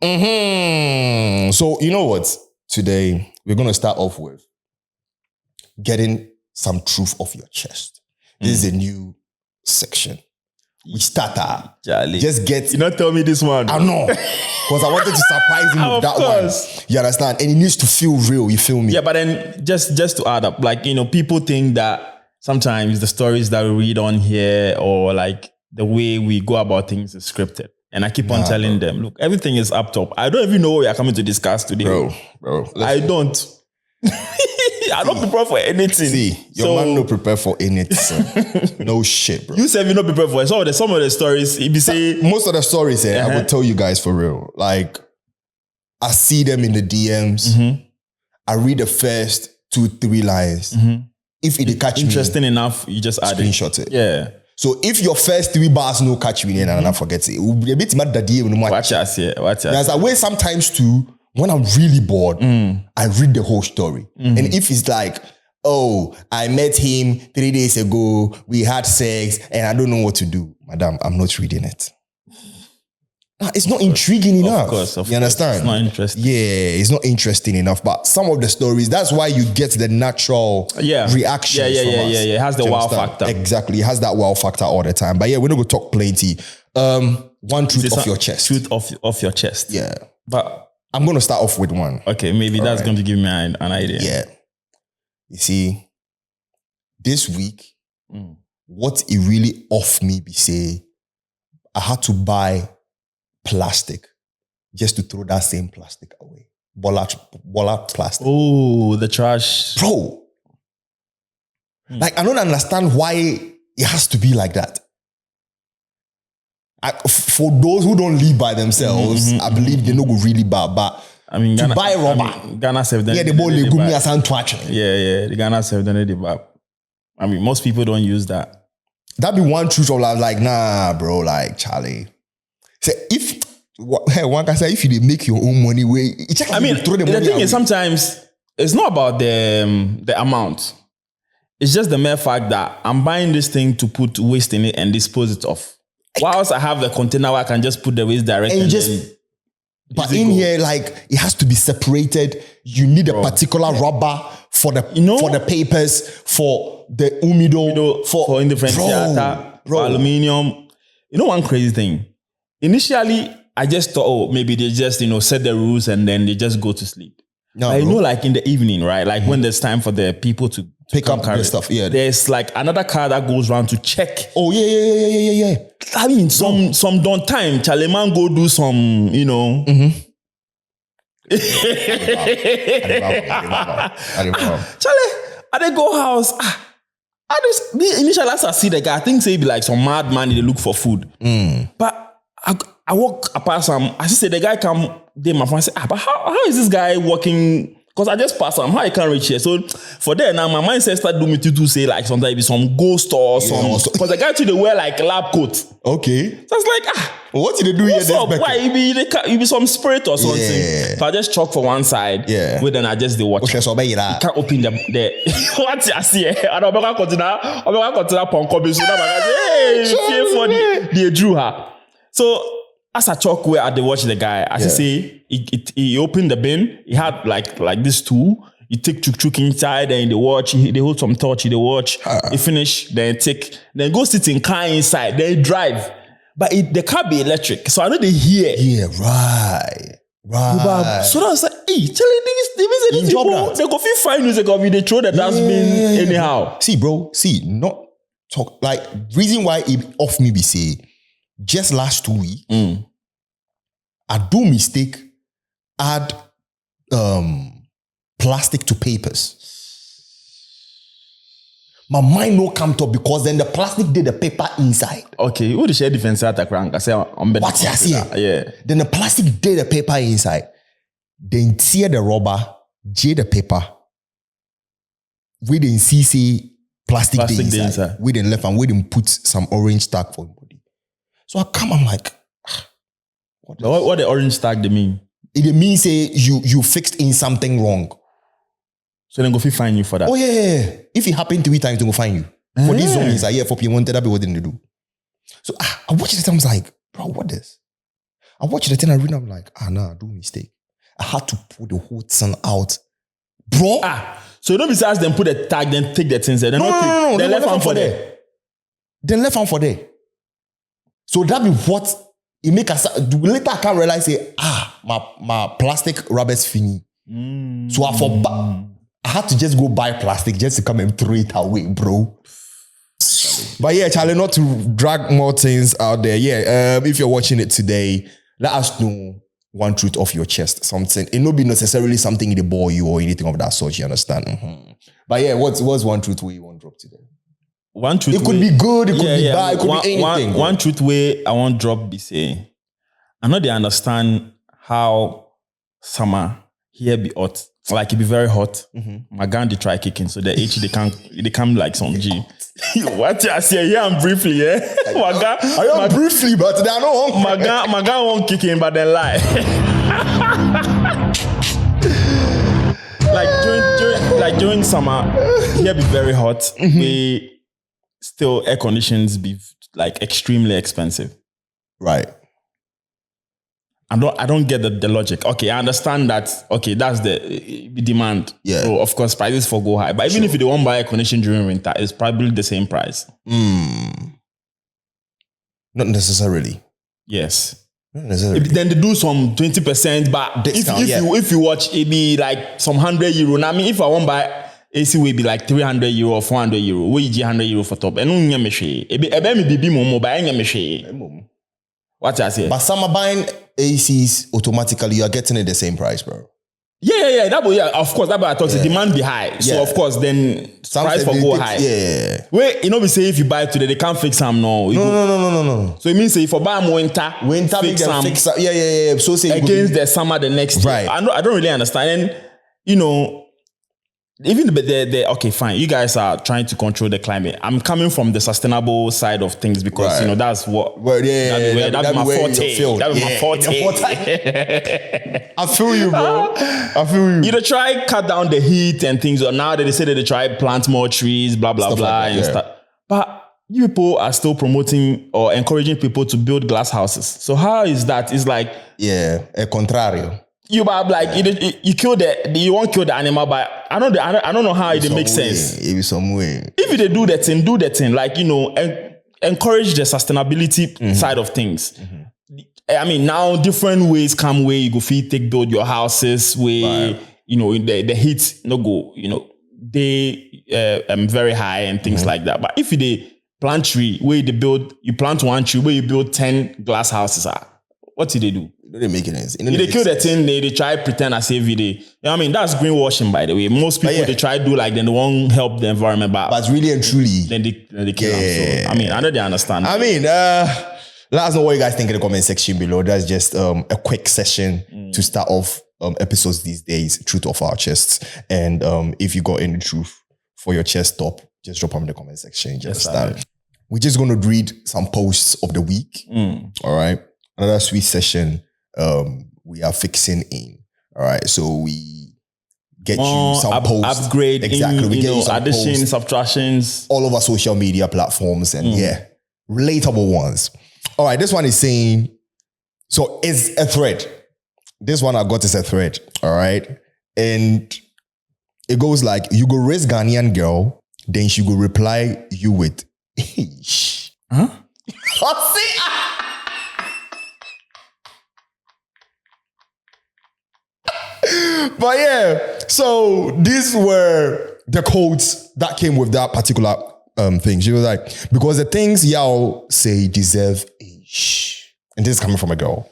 So you know what? Today we're gonna start off with getting some truth off your chest. This is a new section. We start Charlie. just get. You not tell me this one. I know, because I wanted to surprise him with that course. one. You understand? And it needs to feel real. You feel me? Yeah, but then just to add up, like, you know, people think that sometimes the stories that we read on here or like the way we go about things is scripted. And I keep on telling them, look, everything is up top. I don't even know what we are coming to discuss today. Bro. I don't. I don't prepare for anything. See, your man no prepare for anything. No shit, bro. You said you not prepare for it. Some of the stories, if you say... Most of the stories, I will tell you guys for real. Like, I see them in the DMs. I read the first 2-3 lines. If it catch me... Interesting enough, you just add screenshot it. Yeah. So if your first 3 bars no catch me, then I forget it. It will be a bit mad that day. Watch us here. There's a way sometimes too, when I'm really bored, I read the whole story. And if it's like, oh, I met him 3 days ago, we had sex, and I don't know what to do. Madam, I'm not reading it. It's not intriguing enough. Of course. You understand? It's not interesting. Yeah, it's not interesting enough. But some of the stories, that's why you get the natural reaction. Yeah. It has the wow factor. Exactly. It has that wow factor all the time. But yeah, we're not going to talk plenty. One truth off your chest. Truth off your chest. Yeah. But I'm going to start off with one. Okay, maybe that's going to give me an idea. Yeah. You see, this week, what it really off me be say, I had to buy plastic just to throw that same plastic away. Bola plastic. Oh, the trash. Bro. Like, I don't understand why it has to be like that. For those who don't live by themselves, I believe they know go really bad. But I mean, to buy rubber, Ghana saved them. yeah, the ball they go me as twatch. Yeah, the Ghana saved them. I mean, most people don't use that. That'd be one truth of life. Like, nah, bro, like Charlie. Say one can say if you make your own money, I mean, the thing is sometimes it's not about the amount. It's just the mere fact that I'm buying this thing to put waste in it and dispose it off. Whilst I have the container where I can just put the waste directly. But in here, like, it has to be separated. You need a particular rubber for the for the papers, for the umido, for indifferentiata, for aluminium. You know one crazy thing? Initially, I just thought, oh, maybe they just, set the rules and then they just go to sleep. No, I like in the evening, right? Like when there's time for the people to pick up the stuff. Yeah, there's like another car that goes around to check. Oh yeah. I mean, some don't time. Charlie man go do some, Charlie, I they go house. Initially, as I see the guy, I think say be like some madman. They look for food, but. I walk past him. I just say the guy come. Then my friend say, but how is this guy walking? Because I just passed him. How he can't reach here? So for there now, my mindset start doing me to say like sometimes be some ghost or some. Because the guy they wear like lab coat. Okay. So it's like what did they do here? Why he be some spirit or something? Yeah. So I just chalk for one side. Yeah. With then I just the watch. Okay, so you can't open the what I see. I don't know continue. I'm going to continue ponko. So hey, for the drew her. So as I talk where I watch the guy, as I say, he opened the bin. He had like this tool. You take chuk inside, and they watch. They hold some torch. They watch. He finish, then then go sit in car inside. Then drive. But the car be electric, so I know they hear. Yeah, right. So I was like, hey, telling these people, they go feel fine music of they throw the dustbin anyhow. See, bro. Not talk like reason why it off me be say. Just last 2 weeks, I do mistake add plastic to papers. My mind no come to because then the plastic did the paper inside. Okay, what the share difference at I say what you see? Yeah. Then the plastic did the paper inside. Then tear the rubber, J the paper. We didn't see plastic inside. We didn't left and we didn't put some orange tag for body. So I come, I'm like, what the orange tag they mean? It means say you fixed in something wrong. So then go find you for that. Oh yeah. If it happened 3 times, they go find you. For these zones, for people wanted that be what they do. So I watched it, I was like, bro, what this? I watched the thing and read. I'm like, nah, do mistake. I had to pull the whole thing out, bro. So you don't be asked them put the tag, then take the things. Then No. They left hand for there. Then left hand for there. So that be what it make us. Later I can't realize say, my plastic rubber's fini. So I had to just go buy plastic just to come and throw it away, bro. But yeah, Charlie, not to drag more things out there. Yeah, if you're watching it today, let us know one truth off your chest. Something. It not be necessarily something that bore you or anything of that sort, you understand? But yeah, what's one truth where you want to drop today? One truth. It could be good, it could be bad, it could be anything. One truth way I want drop be say, I know they understand how summer here be hot. Like it be very hot. My gun they try kicking, so the H they come like some G. What I say here I'm briefly, I am briefly, but they are not hungry. My gun won't kick in, but they lie. during summer, here be very hot. We still air conditions be like extremely expensive. Right. I don't get the logic. Okay, I understand that. Okay, that's the demand. Yeah. So of course prices for go high. But even if you don't buy air condition during winter, it's probably the same price. Not necessarily. Yes. Not necessarily. Then they do some 20%, but discount, if you watch, it be like some €100. Now, I mean, if I want buy AC, will be like €300 or €400. We give €100 for top. And no nyame she. It be more buy nyame she. What I say? But summer buying ACs automatically, you are getting it the same price, bro. Yeah. Of course, that I thought the demand be high. So of course, then price for go high. Yeah. Wait, we say if you buy today, they can't fix them. No. So it means say if I buy them winter fix them. Yeah. So say against the summer the next year. I don't really understand. And even the okay, fine. You guys are trying to control the climate. I'm coming from the sustainable side of things because that's what. That's my forte. That's my forte. I feel you, bro. I feel you. You try cut down the heat and things. Or now they say that they try plant more trees, blah blah blah, and stuff. But you people are still promoting or encouraging people to build glass houses. So how is that? It's like a contrario. You you kill you won't kill the animal, but I don't know how it makes sense. It be some way. If they do the thing, like encourage the sustainability side of things. I mean, now different ways come where you go build your houses where the heat no go they very high and things like that. But if they plant tree where you plant one tree where you build 10 glass houses, what do they do? They make it sense. They kill the thing, they try pretend as if they. I mean, that's greenwashing, by the way. Most people they try to do like then they won't help the environment, but really and truly, then they kill them. So I mean, I know they understand. I mean, let us know what you guys think in the comment section below. That's just a quick session to start off episodes these days. Truth of our chests, and if you got any truth for your chest top, just drop them in the comment section. Just we're just gonna read some posts of the week. All right, another sweet session. We are fixing in. All right, so we get you some posts, upgrade, exactly. We get you some additions, posts, subtractions, all over social media platforms, and relatable ones. All right, this one is saying, so it's a thread. This one I got is a thread. All right, and it goes like, you go raise Ghanaian girl, then she go reply you with, huh? But yeah, so these were the quotes that came with that particular thing. She was like, because the things y'all say deserve a shh. And this is coming from a girl.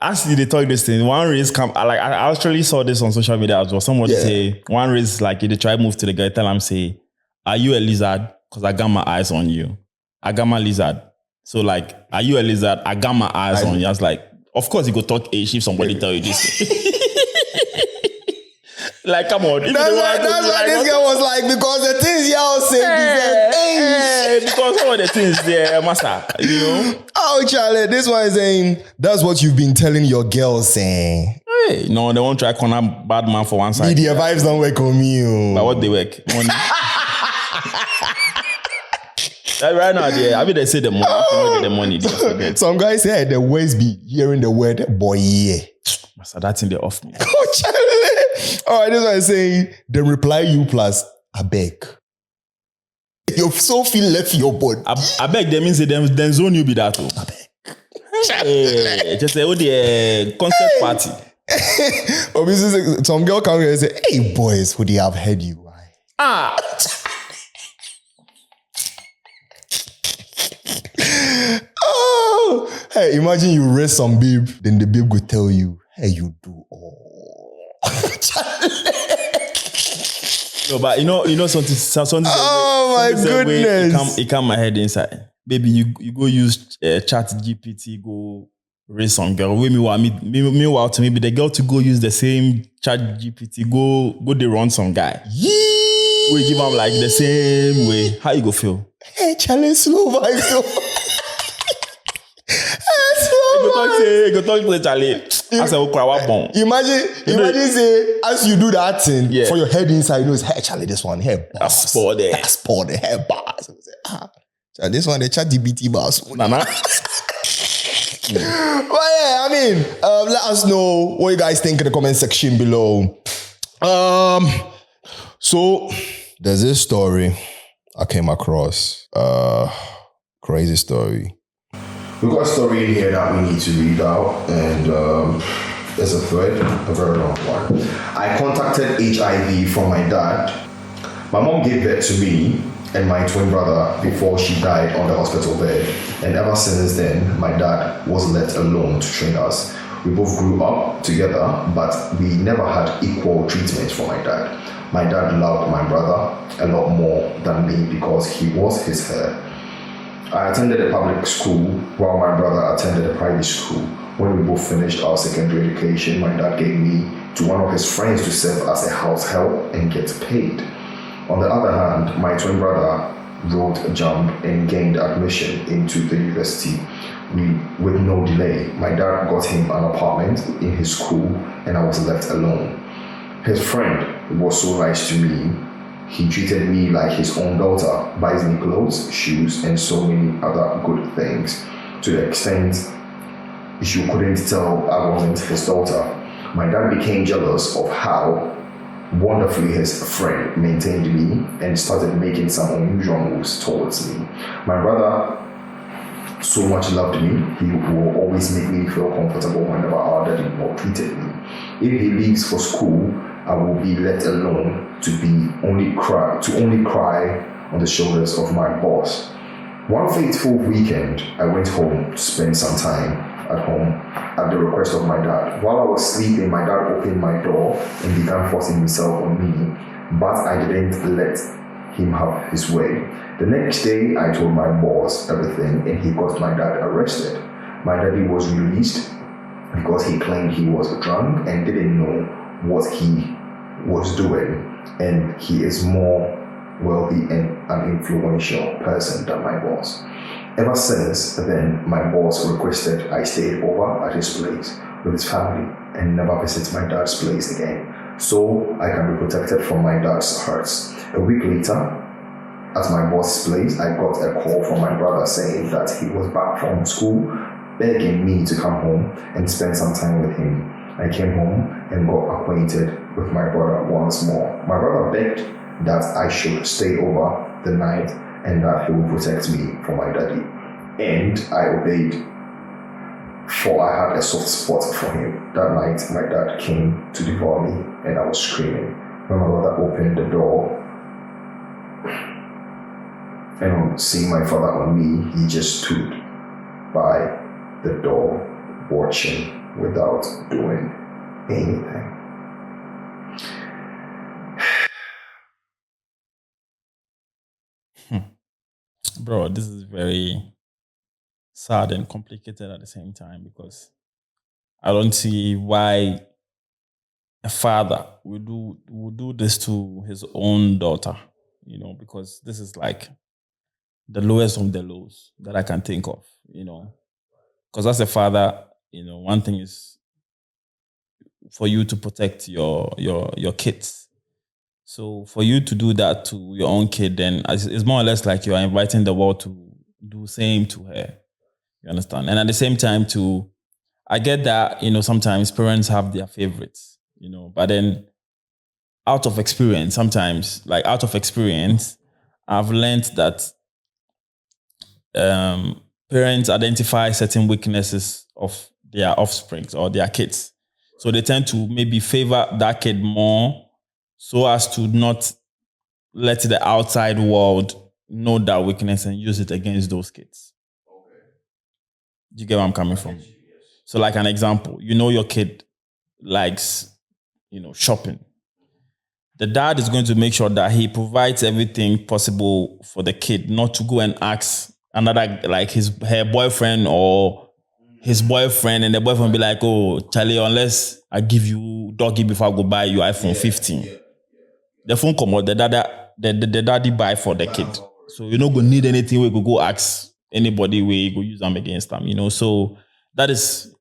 Actually they talk this thing. One race I actually saw this on social media as well. Somebody say, one race like they try move to the guy, tell him say, are you a lizard? Because I got my eyes on you. I got my lizard. So like, are you a lizard? I got my eyes on you. I was like, of course you go talk a if somebody tell you this. Like, come on. That's why this guy was like, because the things y'all say deserve because some of the things there, master, Oh, Charlie, this one is saying, that's what you've been telling your girls saying. Hey, no, they won't try corner bad man for one side. Media vibes don't work on me. But what they work? Right now, I mean, they say the money. If you don't get the money, they forget. Some guys say the words be hearing the word boy. So that's in the off me. Oh, Charlie. All right, this is what I'm saying. The reply you plus I beg. You so feel left your body. I beg them means then zone you be that too. I beg. Just say, the concert party. Obviously, some girl come here and say, hey boys, who they have heard you? Oh, hey, imagine you raise some babe, then the babe will tell you, hey, you do all. No, but you know something. Oh my goodness! It come my head inside. Baby, you go use Chat GPT, go raise some girl. Meanwhile, to maybe the girl to go use the same Chat GPT, go they run some guy. Yee! We give them like the same way. How you go feel? Hey, Charlie, slow vibes. Go talk to Charlie. Imagine say as you do that thing for your head inside, you know, hey Charlie, this one here boss. That's for the hair boss. This one the Chat GPT boss. Nana. Well, yeah, I mean, let us know what you guys think in the comment section below. So there's this story I came across. Crazy story. We've got a story in here that we need to read out, and there's a thread, a very long one. I contacted HIV from my dad. My mom gave birth to me and my twin brother before she died on the hospital bed, and ever since then, my dad was left alone to train us. We both grew up together, but we never had equal treatment for my dad. My dad loved my brother a lot more than me because he was his heir. I attended a public school while my brother attended a private school. When we both finished our secondary education, my dad gave me to one of his friends to serve as a house help and get paid. On the other hand, my twin brother wrote a jump and gained admission into the university with no delay. My dad got him an apartment in his school and I was left alone. His friend was so nice to me. He treated me like his own daughter, buys me clothes, shoes, and so many other good things, to the extent you couldn't tell I wasn't his daughter. My dad became jealous of how wonderfully his friend maintained me and started making some unusual moves towards me. My brother so much loved me, he will always make me feel comfortable whenever our daddy treated me. If he leaves for school, I will be left alone to only cry on the shoulders of my boss. One fateful weekend, I went home to spend some time at home at the request of my dad. While I was sleeping, my dad opened my door and began forcing himself on me, but I didn't let him have his way. The next day, I told my boss everything and he got my dad arrested. My daddy was released because he claimed he was drunk and didn't know what he was doing, and he is more wealthy and an influential person than my boss. Ever since then, my boss requested I stayed over at his place with his family and never visit my dad's place again, so I can be protected from my dad's hurts. A week later, at my boss's place, I got a call from my brother saying that he was back from school, begging me to come home and spend some time with him. I came home and got acquainted with my brother once more. My brother begged that I should stay over the night and that he would protect me from my daddy. And I obeyed, for I had a soft spot for him. That night, my dad came to devour me and I was screaming. When my brother opened the door and on seeing my father on me, he just stood by the door watching without doing anything. Bro, this is very sad and complicated at the same time, because I don't see why a father would do this to his own daughter, because this is like the lowest of the lows that I can think of, because as a father, one thing is for you to protect your kids. So for you to do that to your own kid, then it's more or less like you are inviting the world to do same to her. You understand? And at the same time, too, I get that, sometimes parents have their favorites, but then out of experience, I've learned that parents identify certain weaknesses of their offspring or their kids. So they tend to maybe favor that kid more so as to not let the outside world know that weakness and use it against those kids. Okay. Do you get where I'm coming from? So like an example, your kid likes, shopping. The dad is going to make sure that he provides everything possible for the kid, not to go and ask another, like her boyfriend or his boyfriend, and the boyfriend be like, oh, Charlie, unless I give you doggy before I go buy you iPhone 15. Yeah. The phone come out, the daddy buy for the kid. So you're not going to need anything where you go ask anybody where you go use them against them, So that is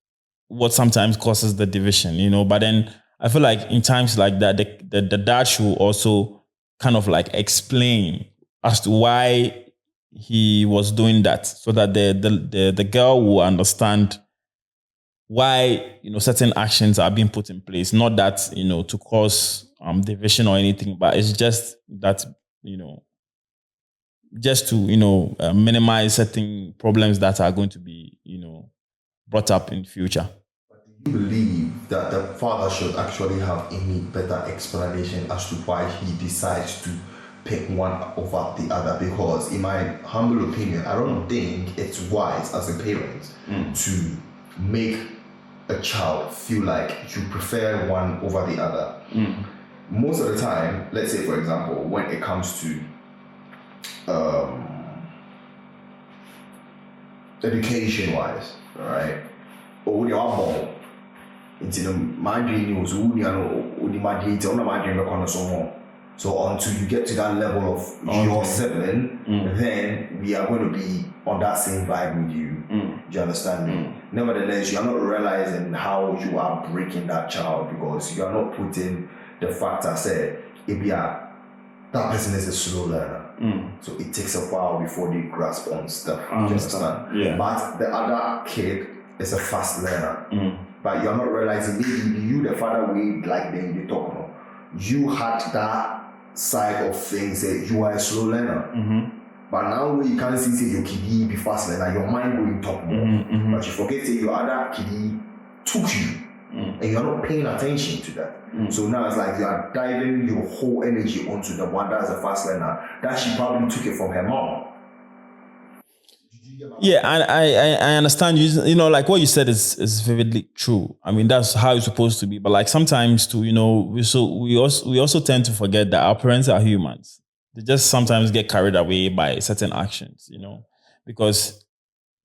what sometimes causes the division, But then I feel like in times like that, the dad should also kind of like explain as to why he was doing that, so that the girl will understand why certain actions are being put in place. Not that to cause division or anything, but it's just that just to minimize certain problems that are going to be brought up in future. Do you believe that the father should actually have any better explanation as to why he decides to pick one over the other? Because in my humble opinion, I don't think it's wise as a parent to make a child feel like you prefer one over the other. Most of the time, let's say for example, when it comes to education wise, all right, or when you're born, it's my dream was so until you get to that level of your sibling, then we are going to be on that same vibe with you. Do you understand me? Nevertheless, you are not realizing how you are breaking that child, because you are not putting the fact I said, that person is a slow learner. So it takes a while before they grasp on stuff. Do you understand? Yeah. But the other kid is a fast learner. But you're not realizing maybe you, the father, we like them, you talk about. You had that side of things that you are a slow learner. But now you can't see your kiddie be fast learner, your mind going talk more. But you forget that your other kiddie took you. And you're not paying attention to that. So now it's like you are diving your whole energy onto the one that's a fast learner that she probably took it from her mom. Yeah, and I understand you. Like what you said is vividly true. I mean, that's how it's supposed to be. But like sometimes too, we also tend to forget that our parents are humans. They just sometimes get carried away by certain actions, because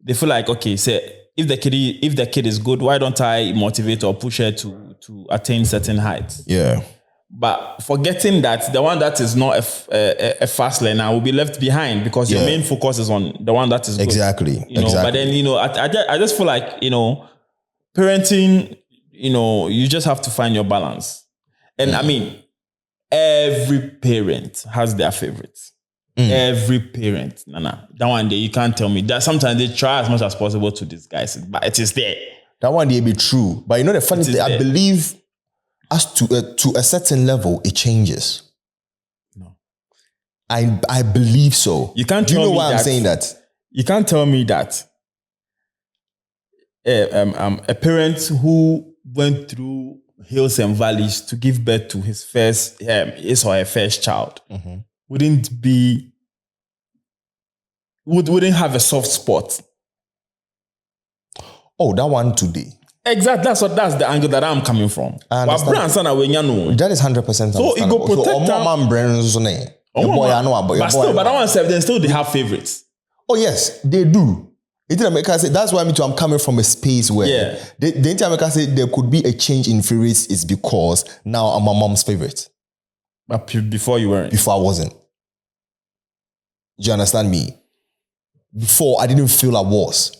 they feel like, okay, say if the kid is good, why don't I motivate or push her to attain certain heights? Yeah. But forgetting that the one that is not a fast learner will be left behind, because your main focus is on the one that is good. Exactly. But then, I just feel like, parenting, you just have to find your balance. And I mean, every parent has their favorites. Every parent. That one day you can't tell me that. Sometimes they try as much as possible to disguise it, but it is there. That one day be true. But the funny thing, I believe as to a certain level, it changes. No, I believe so. You can't. Do you know why I'm saying that? You can't tell me that a parent who went through hills and valleys to give birth to his or her first child wouldn't have a soft spot. Oh, that one today. Exactly. That's the angle that I'm coming from. That is 100%. So you go protect them. But that one said then still they have favorites. Oh yes, they do. That's why I'm coming from a space where the America said there could be a change in favorites is because now I'm my mom's favorite. But before you weren't. Before I wasn't. Do you understand me? Before I didn't feel I was.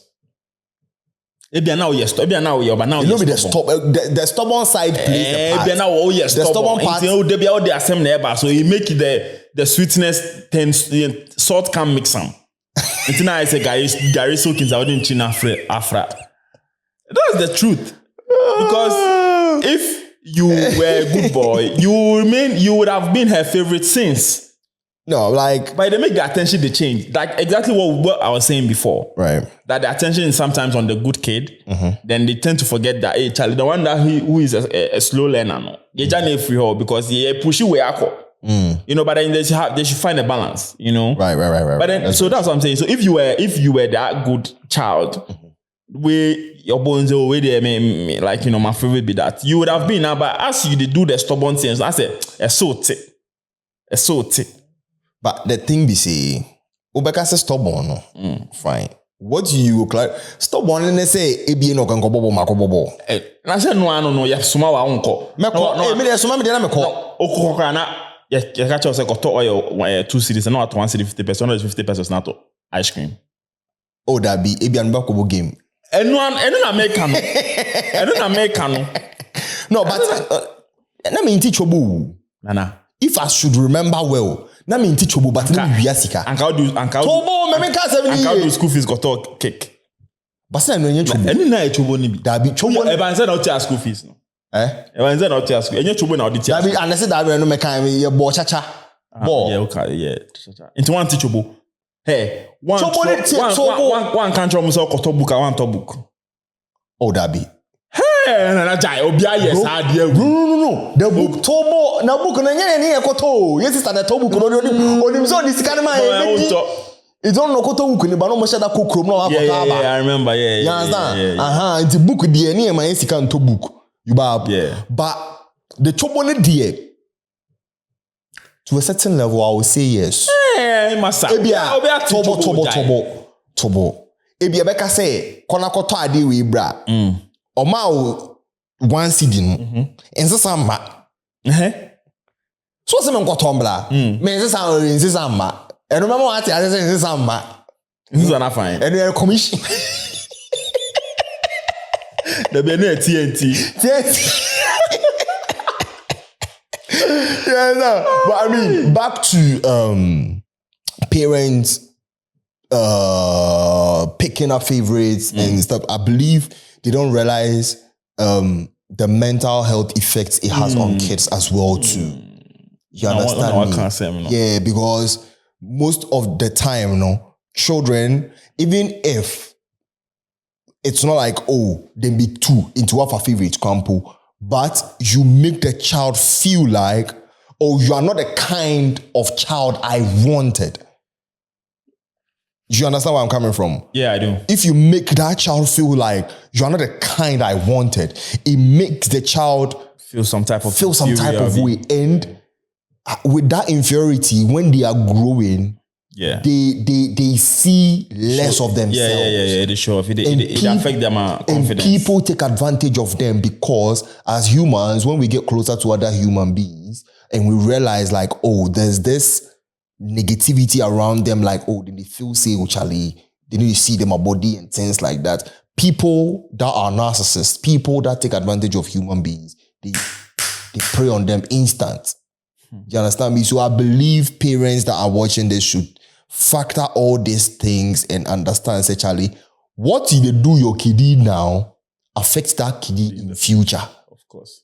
now yes, but now the stubborn side plays a part. Now the stubborn part. So you make the sweetness salt can mix some. It's now I say Gary Soakins out in China Afra. That's the truth. Because if you were a good boy, you would have been her favorite since. No, like... But they make the attention, they change. Like exactly what I was saying before. Right. That the attention is sometimes on the good kid. Then they tend to forget that, hey, Charlie, the one that who is a slow learner, no. They just free her because he push you where you know, but then they should find a balance, you know. Right. But then, that's what I'm saying. So if you were that good child, where your bones away there, like, you know, my favorite be that you would have been now, but as you do the stubborn things, I said, a salty. But the thing be say, Obeka say stubborn, no? Fine. What do you like? Stubborn and they say, Ebi no can go bobo makobobo. I said no, ya suma wa unko. Me de suma me de na me ko. Okoko na ya catch us ko to oil 2 cedis, no at 1 cedi 50%, no 50% na to ice cream. Oh, that be Ebi an bakobo game. Enu na make no. No, but na me teach obu. Nana. If I should remember well, na me teach obu but na we asika. Anka do school fees got to cake. But na no yen chobo. Eni na chobo ni bi. Da bi chobo e ban say na o school fees no. E ban say na o school. Enye chobo na o da bi and say da bi no me kan ye bo chacha. Bo. Yeah, okay, yeah. Into one teach chobo. Hey, one can try myself to book a one to book. Oh, that be. Hey, na jai obia yes adie. No. The book tobo na book na nya ne ekoto. Yes sister the tobo ko onim so this kind man e. It don't know koto book ni ba no mo shada kokrom na akota ba. Yeah, I remember. Yeah. You understand? The book die ne man e sika nto book. You ba. Yeah. But the chobo ne die. To a certain level, I will say yes. Hey, massa. Tobo. Ebia beka say, kona koto ade we bra. Oma o 1 cedi no. Ensesa ma. So se men koto mbla. Me ensesa ma. Eno mama ati ase ensesa ma. Ensesa na fine. Eno commission. The be no TNT. Yeah, no. But I mean, back to parents picking up favorites and stuff. I believe they don't realize the mental health effects it has on kids as well too. You understand me? I can't say no. Yeah, because most of the time, children, even if it's not like, oh, they be two into what a favorite campo, but you make the child feel like, oh, you are not the kind of child I wanted. Do you understand where I'm coming from? Yeah, I do. If you make that child feel like you are not the kind I wanted, it makes the child feel some type of way. And with that inferiority, when they are growing, they see less of themselves. Yeah. They show off. It affects their confidence. And people take advantage of them because as humans, when we get closer to other human beings and we realize like, oh, there's this negativity around them, like, oh, they feel say, oh, Charlie, they need to see them a body and things like that. People that are narcissists, people that take advantage of human beings, they prey on them instant. You understand me? So I believe parents that are watching this should factor all these things and understand, say, Charlie, what you do your kiddie now affects that kiddie in the future. Of course.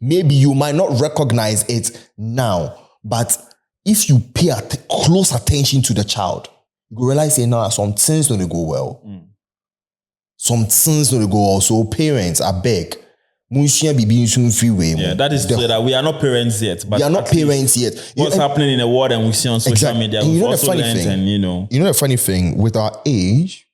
Maybe you might not recognize it now, but if you pay close attention to the child, you realize, say, now some things don't go well. Some things don't go well. So parents, I beg, that is so that we are not parents yet. But we are not parents yet. What's happening in the world and we see on social media. And you know the funny thing. You know the funny thing with our age,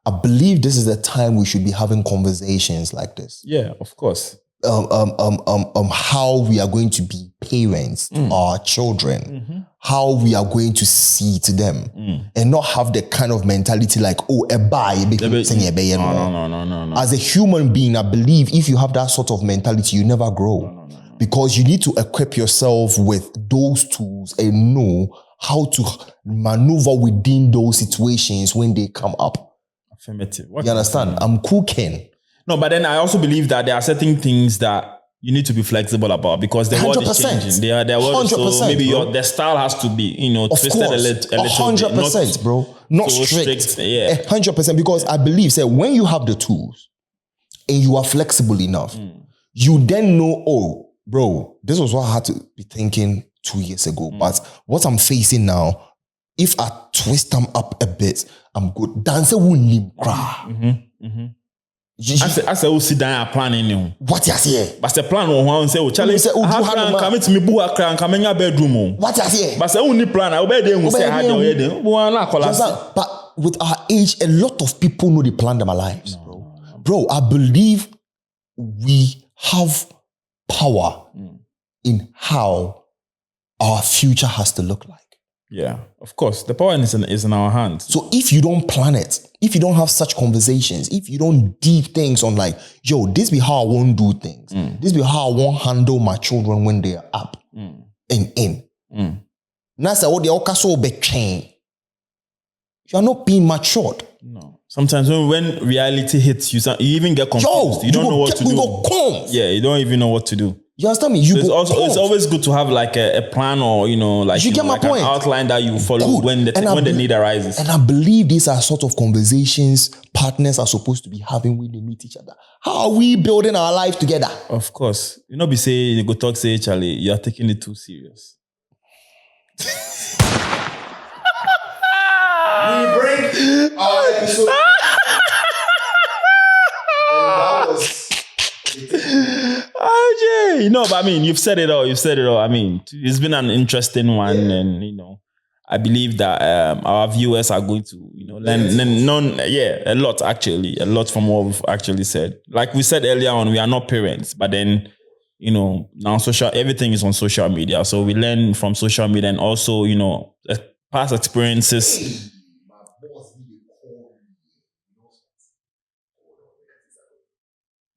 I believe this is the time we should be having conversations like this. Yeah, of course. How we are going to be parents to our children, how we are going to see to them, and not have the kind of mentality like, oh, no. As a human being, I believe if you have that sort of mentality, you never grow. Because you need to equip yourself with those tools and know how to maneuver within those situations when they come up. affirmative. You understand? I'm cooking. No, but then I also believe that there are certain things that you need to be flexible about because the world is changing. The world is so maybe the style has to be, twisted a little 100%, bit. bro. Not so strict. Yeah. 100%. Because I believe, say, when you have the tools and you are flexible enough, you then know, oh, bro, this was what I had to be thinking 2 years ago. But what I'm facing now, if I twist them up a bit, I'm good. Dance will cry. I say we sit down and planning. What you say? But the plan one say, "Charlie, come to me, bua cry, come in your bedroom." What you say? But the only plan I obey them. Say how they do. But with our age, a lot of people know they plan their lives, bro. I believe we have power in how our future has to look like. Yeah, of course. The power is in our hands. So if you don't plan it, if you don't have such conversations, if you don't deep things on like, yo, this be how I won't do things. This be how I won't handle my children when they are up and in. That's what the okaso be trained. You are not being matured. No. Sometimes when reality hits you, you even get confused. You don't know what to do. Yeah, you don't even know what to do. You understand me? It's always good to have like a plan or like an outline that you follow when the need arises. And I believe these are sort of conversations partners are supposed to be having when they meet each other. How are we building our life together? Of course. You know, be say you go talk say Charlie, you are taking it too serious. We break our episode. But I mean, you've said it all. I mean, it's been an interesting one, and I believe that our viewers are going to learn a lot from what we've actually said. Like we said earlier on, we are not parents, but then now everything is on social media, so we learn from social media and also past experiences.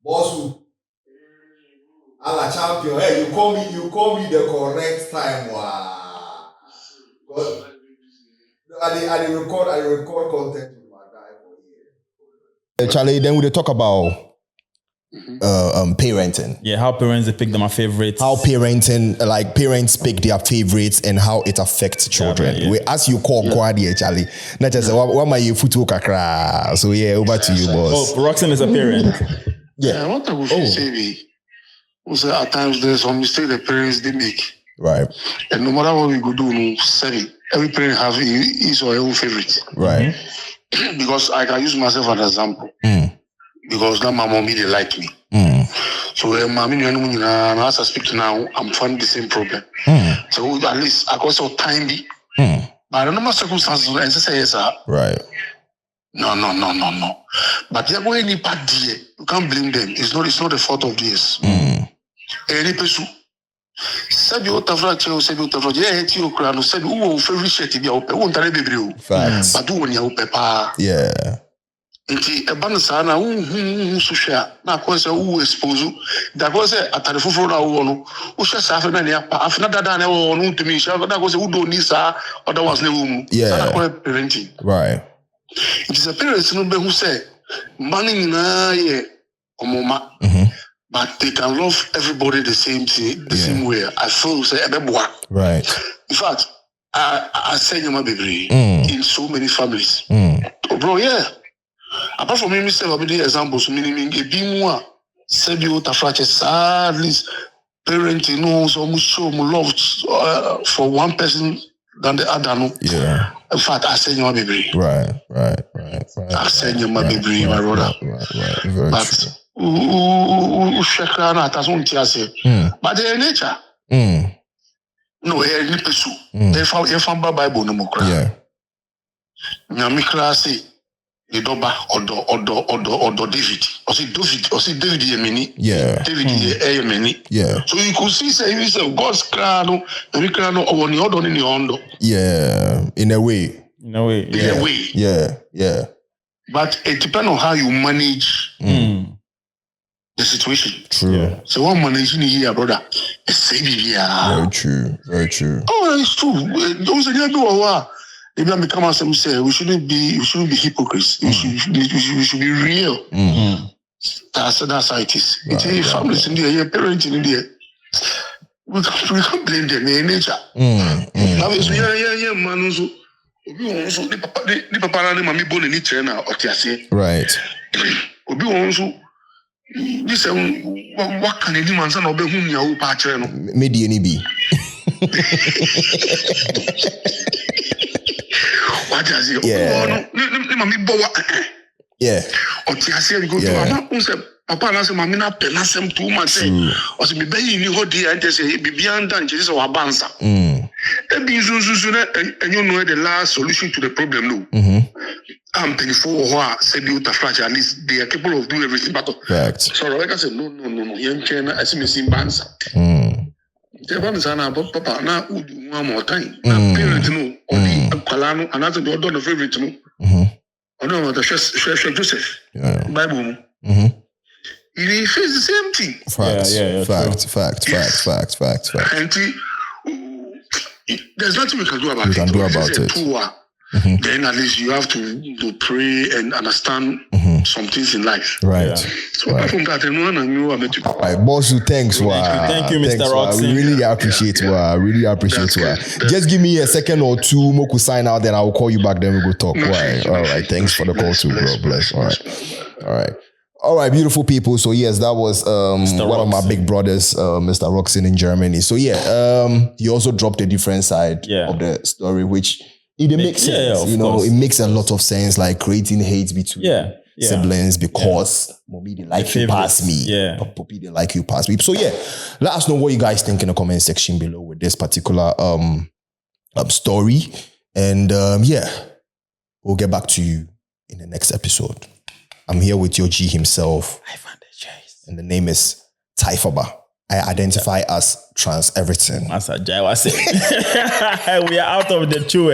Boss, I'm a champion. Hey, you call me the correct time. Wow. I record content with my guy for here. Charlie, then we talk about parenting. Yeah, how parents they pick them favorites. How parenting, like parents pick their favorites and how it affects children. Yeah. We as you call Kwadi, Charlie. Not just what my you futu kakra. So yeah, over to you, boss. Oh, Roxanne is a parent. Yeah, what I would say was at times there's some mistake the parents they make. Right. And no matter what we go do, every parent have his or her own favorite. Right. Because I can use myself as an example. Because now my mommy they like me. So mommy as I speak now, I'm finding the same problem. So at least I got some time. But I don't know my circumstances and say yes, sir. Right. No. But they're going any bad day. You can't blame them. It's not the fault of this. Any person. Sabi otavrache, sabi otavrache. Yeah, heti okrano. Sabi uwo favorite shirt bi ope. Uwo ntare bebre o. Facts. But uwo ni ope pa. Yeah. Nti eba sana susha na ko se uwo expose. Da ko se atare foforo na uwo no. O hwe sa afa na ne apa. Afa na dada na uwo no ntumi sha. Da ko se udo ni sa other ones na wo mu. Yeah. Na ko parenting. Right. It is a parents no be who say money na ye omoma. But they can love everybody the same way. I feel say right. In fact, I say my baby in so many families. Oh, bro, yeah. Apart from me, myself, I'll be the examples. Meaning, a be more. Said you to fractures at least parenting knows almost show more love for one person than the other. No. Yeah. In fact, I say my baby. Right. I say my baby, my brother. Right. Very but, true. But their nature. No, any person. They found Bible no more. Yeah. Nyamikra say the doba or David. Or see David Yemeni. Yeah. David Yemeni. Yeah. So you could see say God's crown, Nyamikra no or the other in the ondo. Yeah. In a way. Yeah. But it depends on how you manage the situation. True. Yeah. So one managing here, brother, very true. Oh, it's true. Those are Maybe I come out and say we shouldn't be hypocrites. We should be real. That's how it is. It's families in there, parents in there. We can't blame them in nature. Obviously, yeah, man. Also, the papa and mommy born in each other. Right. Obi also. This what can any man say no be whom you pa chere no me die ni bi what does it no mami bo yeah otiase go to am say papa na say mami na pe na sem too much say o say me be yi ni hodi and say bibia ndan je say wa bansa e bi zuzu na enyo no the last solution to the problem no I'm 24 said you to flash at least they are capable of doing everything but so like I said no young China I see me seeing bansa the bansa na papa na udu one more time na parent no odi akwala no another the other favorite no no the first Joseph Bible he faces the same thing fact and there's nothing we can do about it. Then at least you have to pray and understand some things in life. Right. So apart from that, anyone I knew about you. All right, boss, thanks. Thank you, Mr. Roxy. We really appreciate it. Just give me a second or two, Moku sign out, then I will call you back, then we go talk. All right. Thanks for the call too, bro. Bless. All right, beautiful people. So yes, that was one of my big brothers, Mr. Roxy in Germany. So he also dropped a different side of the story, which it makes sense. It makes a lot of sense, like creating hate between siblings because mommy didn't like you past me. Poppy didn't like you past me. So let us know what you guys think in the comment section below with this particular story. And we'll get back to you in the next episode. I'm here with your G himself. And the name is Taifaba. I identify as trans everything. As a Jai was saying. We are out of the two.